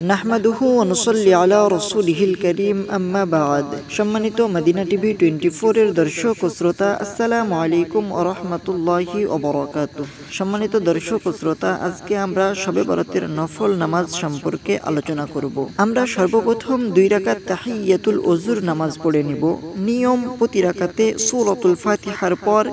নাহমাদুহু ওয়া নুসাল্লি আলা রাসূলিহিল কারীম আম্মা বা'দ। সম্মানিত মদিনা টিভি 24 এর দর্শক ও শ্রোতা, আসসালামু আলাইকুম ওয়া রাহমাতুল্লাহি ওয়া বারাকাতুহু। সম্মানিত দর্শক ও শ্রোতা, আজকে আমরা শবে বরাতের নফল নামাজ সম্পর্কে আলোচনা করব। আমরা সর্বপ্রথম 2 রাকাত তাহিয়াতুল ওযুর নামাজ পড়ে নিব। নিয়ম, প্রতি রাকাতে সূরাতুল ফাতিহার পর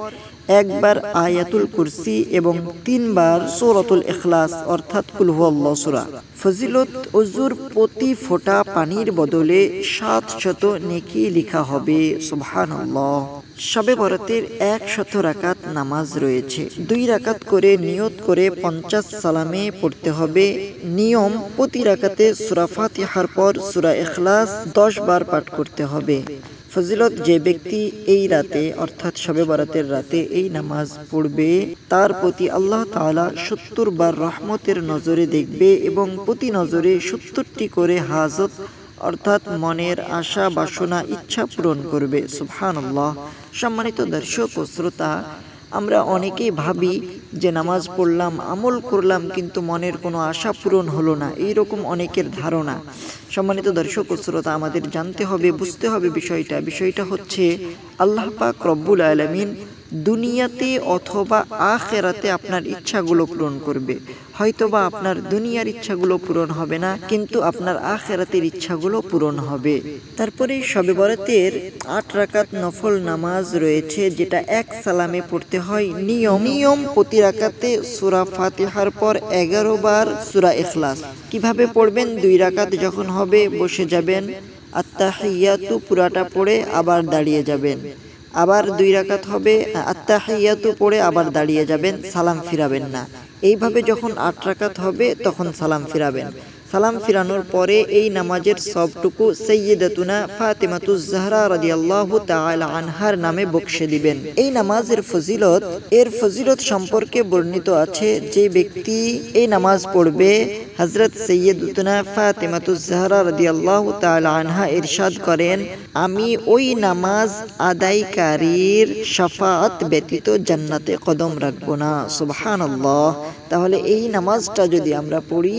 একবার আয়াতুল কুরসি এবং 3 বার সূরাতুল ইখলাস অর্থাৎ কুল হুয়াল্লাহু সূরা। ফজিলত, ওযুর প্রতি ফোঁটা পানির বদলে 700 নেকি লেখা হবে। সুবহানাল্লাহ। শবে বরাতের 100 রাকাত নামাজ রয়েছে। 2 রাকাত করে নিয়ত করে 50 সালামে পড়তে হবে। নিয়ম, প্রতি রাকাতে সূরা ফাতিহার পর সূরা ইখলাস 10 বার পাঠ করতে হবে। ফজিলত, যে ব্যক্তি এই রাতে অর্থাৎ শবে বরাতের রাতে এই নামাজ পড়বে তার প্রতি আল্লাহ তাআলা 70 বার রহমতের নজরে দেখবে এবং প্রতি নজরে 70টি করে হাজত অর্থাৎ মনের আশা বাসনা ইচ্ছা পূরণ করবে। সুবহানাল্লাহ। সম্মানিত দর্শক ও শ্রোতা, আমরা অনেকেই ভাবি যে নামাজ পড়লাম, আমল করলাম, কিন্তু মনের কোনো আশা পূরণ হলো না, এইরকম অনেকের ধারণা। সম্মানিত দর্শক ও শ্রোতা, আমাদের জানতে হবে, বুঝতে হবে বিষয়টা হচ্ছে আল্লাহ পাক রব্বুল আলামিন দুনিয়াতে অথবা আখিরাতে আপনার ইচ্ছাগুলো পূরণ করবে। হয়তোবা আপনার দুনিয়ার ইচ্ছাগুলো পূরণ হবে না, কিন্তু আপনার আখিরাতের ইচ্ছাগুলো পূরণ হবে। তারপরে শবে বরাতের 8 রাকাত নফল নামাজ রয়েছে, যেটা এক সালামে পড়তে হয়। নিয়ম, প্রতি রাকাতে সূরা ফাতিহার পর 11 বার সূরা ইখলাস। কিভাবে পড়বেন? 2 রাকাত যখন হবে বসে যাবেন, আত্তাহিয়াতু পুরাটা পড়ে আবার দাঁড়িয়ে যাবেন। আবার 2 রাকাত হবে, আত্তাহিয়াতু পড়ে আবার দাঁড়িয়ে যাবেন, সালাম ফিরাবেন না। এইভাবে যখন 8 রাকাত হবে তখন সালাম ফিরাবেন। সালাম ফিরানোর পরে এই নামাজের সবটুকু সাইয়্যিদাতুনা ফাতিমাতুজ জাহরা রাদিয়াল্লাহু তাআলা আনহার নামে বকশে দিবেন। এই নামাজের ফজিলত সম্পর্কে বর্ণিত আছে, যে ব্যক্তি এই নামাজ পড়বে, হযরত সাইয়্যিদাতুনা ফাতিমাতুজ জাহরা রাদিয়াল্লাহু তাআলা আনহা ইরশাদ করেন, আমি ওই নামাজ আদায়কারীর শাফাআত ব্যতীত জান্নাতে কদম রাখব না। সুবহানাল্লাহ। তাহলে এই নামাজটা যদি আমরা পড়ি,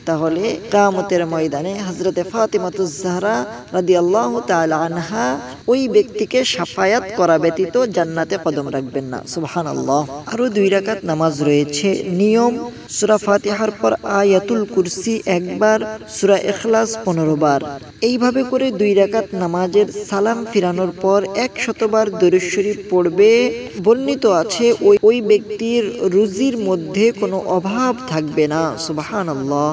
তাহলে কিয়ামতের ময়দানে হযরত ফাতিমাতুজ জাহরা রাদিয়াল্লাহু তাআলা আনহা ওই ব্যক্তিকে শাফায়াত করা ব্যতীত জান্নাতে কদম রাখবেন না। সুবহানাল্লাহ। আরো 2 রাকাত নামাজ রয়েছে। নিয়ম, সূরা ফাতিহার পর আয়াতুল কুরসি একবার, সূরা ইখলাস 15 বার। এইভাবে করে 2 রাকাত নামাজের সালাম ফিরানোর পর 100 বার দরুদ শরীফ পড়বে। বর্ণিত আছে ওই ব্যক্তির রুজির মধ্যে কোনো অভাব থাকবে না। সুবহানাল্লাহ।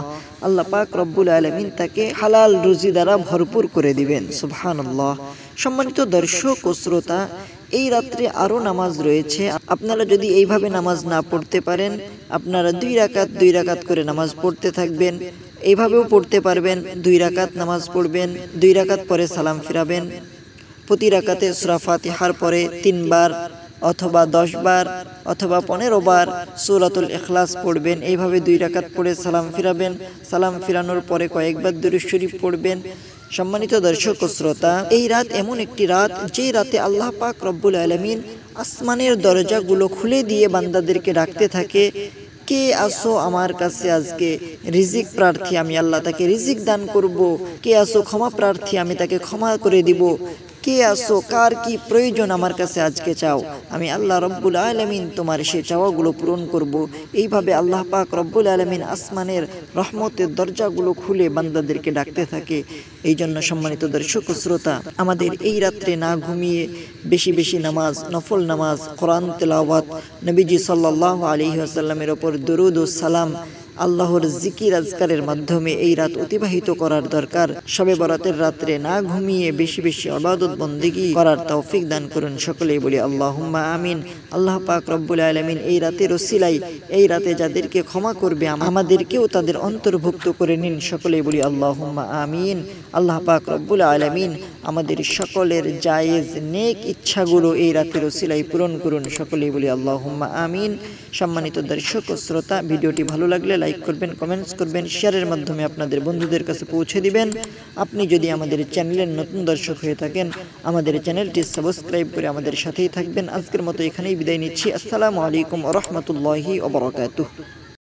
আল্লাহ পাক রব্বুল আলামিন তাকে হালাল রুজি দ্বারা ভরপুর করে দিবেন। সুবহানাল্লাহ। সম্মানিত দর্শক ও শ্রোতা, এই রাত্রে আরো নামাজ রয়েছে। আপনারা যদি এইভাবে নামাজ না পড়তে পারেন, আপনারা 2 রাকাত করে নামাজ পড়তে থাকবেন। এইভাবেও পড়তে পারবেন। 2 রাকাত নামাজ পড়বেন, 2 রাকাত পরে সালাম ফিরাবেন। প্রতি রাকাতে সূরা ফাতিহার পরে 3 বার অথবা 10 বার অথবা 15 বার সূরাতুল ইখলাস পড়বেন। এইভাবে 2 রাকাত পড়ে সালাম ফিরাবেন। সালাম ফিরানোর পরে কয়েকবার দরুদ শরীফ পড়বেন। সম্মানিত দর্শক ও শ্রোতা, এই রাত এমন একটি রাত, যে রাতে আল্লাহ পাক রব্বুল আলামিন আসমানের দরজাগুলো খুলে দিয়ে বান্দাদেরকে ডাকতে থাকে, কে আসো আমার কাছে আজকে রিজিক প্রার্থী, আমি আল্লাহ তাকে রিজিক দান করব। কে আসো ক্ষমা প্রার্থী, আমি তাকে ক্ষমা করে দিব। কে আসো, কার কি প্রয়োজন আমার কাছে আজকে চাও, আমি আল্লাহ রব্বুল আলামিন তোমার সে চাওয়াগুলো পূরণ করব। এইভাবে আল্লাহ পাক রব্বুল আলামিন আসমানের রহমতের দরজাগুলো খুলে বান্দাদেরকে ডাকতে থাকে। এই জন্য সম্মানিত দর্শক ও শ্রোতা, আমাদের এই রাত্রে না ঘুমিয়ে বেশি বেশি নামাজ, নফল নামাজ, কোরআন তেলাওয়াত, নবীজি সাল্লাল্লাহু আলাইহি ওয়াসাল্লামের ওপর দরুদ ও সালাম, আল্লাহর জিকির আজকারের মাধ্যমে এই রাত অতিবাহিত করার দরকার। শবে বরাতের রাত্রে না ঘুমিয়ে বেশি বেশি ইবাদত বন্দেগী করার তৌফিক দান করুন। সকলেই বলি আল্লাহুম্মা আমিন। আল্লাহ পাক রব্বুল আলামিন এই রাতের ওসিলায়, এই রাতে যাদেরকে ক্ষমা করবে আমাদেরকেও তাদের অন্তর্ভুক্ত করে নিন। সকলেই বলি আল্লাহুম্মা আমিন। আল্লাহ পাক রব্বুল আলামিন আমাদের সকলের জায়েজ নেক ইচ্ছাগুলো এই রাতের ওসিলায় পূরণ করুন। সকলেই বলি আল্লাহুম্মা আমিন। সম্মানিত দর্শক ও শ্রোতা, ভিডিওটি ভালো লাগলে লাইক করবেন, কমেন্টস করবেন, শেয়ারের মাধ্যমে আপনাদের বন্ধুদের কাছে পৌঁছে দিবেন। আপনি যদি আমাদের চ্যানেলের নতুন দর্শক হয়ে থাকেন, আমাদের চ্যানেলটি সাবস্ক্রাইব করে আমাদের সাথেই থাকবেন। আজকের মতো এখানেই বিদায় নিচ্ছি। আসসালামু আলাইকুম ওয়া রাহমাতুল্লাহি ওয়া বারাকাতুহু।